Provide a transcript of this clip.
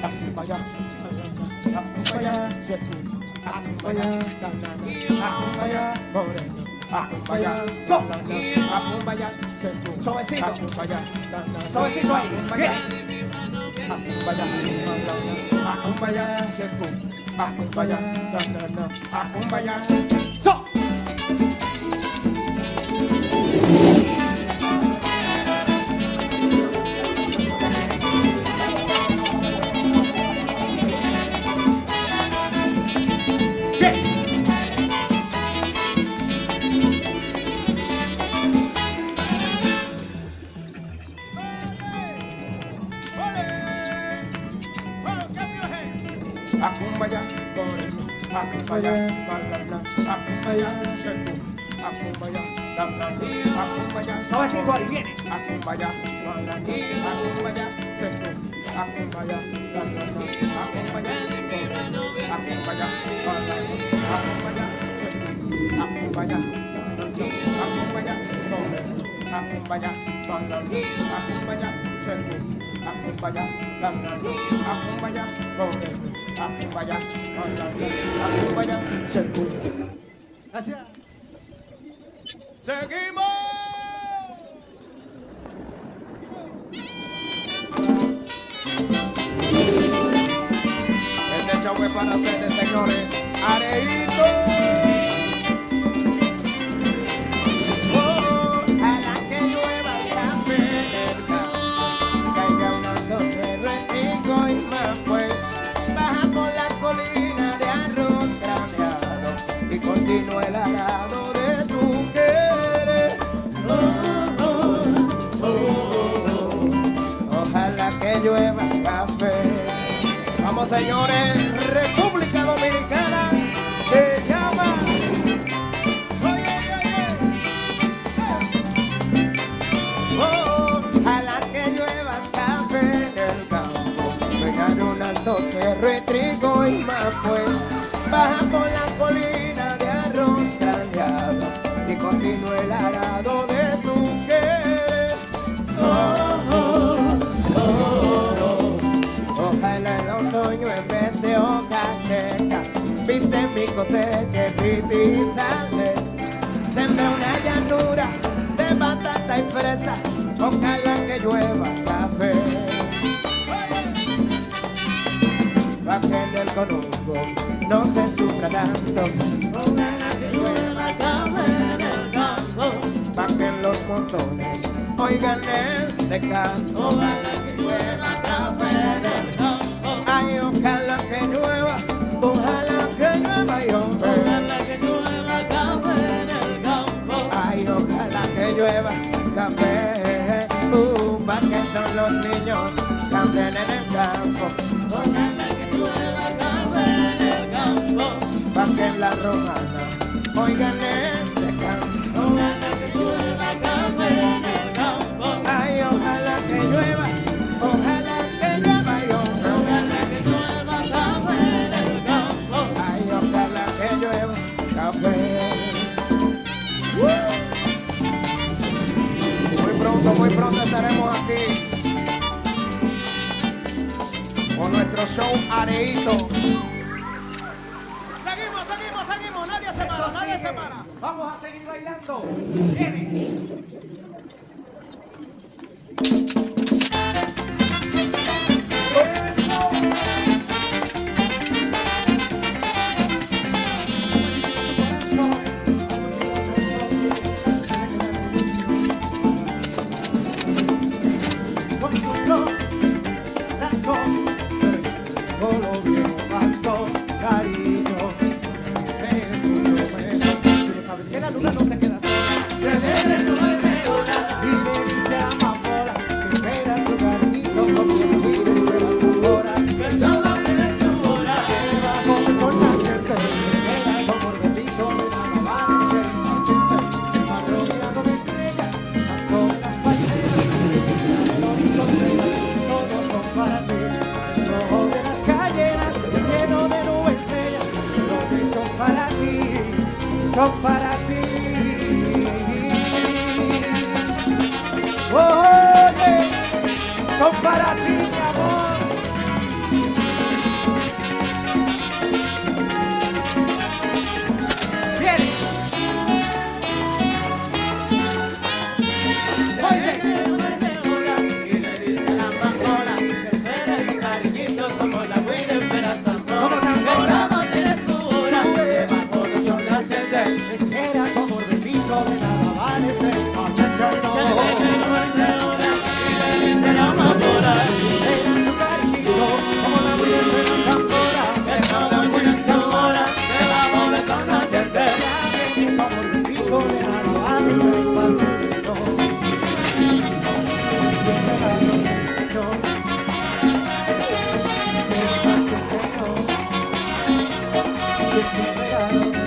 Akumbaya, akumbaya, seku, akumbaya, danana, akumbaya, moreno, akumbaya, solana, akumbaya, seku, suavecito, akumbaya, danana, suavecito ahí, akumbaya, akumbaya, danana, akumbaya, seku, akumbaya, danana, akumbaya, so. Akumbaya, moreno, akumbaya, banana, akumbaya, seku, akumbaya, danana, akumbaya, suavecito ahí viene, akumbaya, banana, akumbaya, seku, akumbaya, danana, akumbaya, moreno, akumbaya, banana, akumbaya, seku, akumbaya, danana, akumbaya, moreno, akumbaya, banana, akumbaya, seku, akumbaya, danana, akumbaya, moreno. Akumbaya, akumbaya, seku. Gracias. Seguimos. Este show es para ustedes, señores. Areito. Continúa el arado de tu querer. Ojalá que llueva café. Vamos, señores, República Dominicana te llama. Ojalá que llueva café en el campo. Pegar un alto cerro y trigo y más pues. Baja por la colina de arroz craneado y continúe el arado de tu querer. Ojalá el otoño en vez de hoja seca viste mi cosecha y sale. Sembré una llanura de batata y fresa. Ojalá que llueva café. Pa' que en el conuco no se sufra tanto. Ojalá que llueva café en el campo. Pa' que en los montones oigan este canto. Ojalá que llueva café en el campo. Ay, ojalá que llueva, ojalá que llueva y hombre. Ojalá que llueva café en el campo. Ay, ojalá que llueva café. Pa' que todos los niños canten en el campo. Ojalá pa' que en la romana oigan este canto. Ojalá que llueva café en el campo. Ay, ojalá que llueva, ojalá que llueva y ojalá que llueva café en el campo. Ay, ojalá que llueva café. Muy pronto estaremos aquí con nuestro show Areito. Seguimos, nadie se para. Vamos a seguir bailando. Viene. Son para ti. Oye, son para ti, mi amor. lado.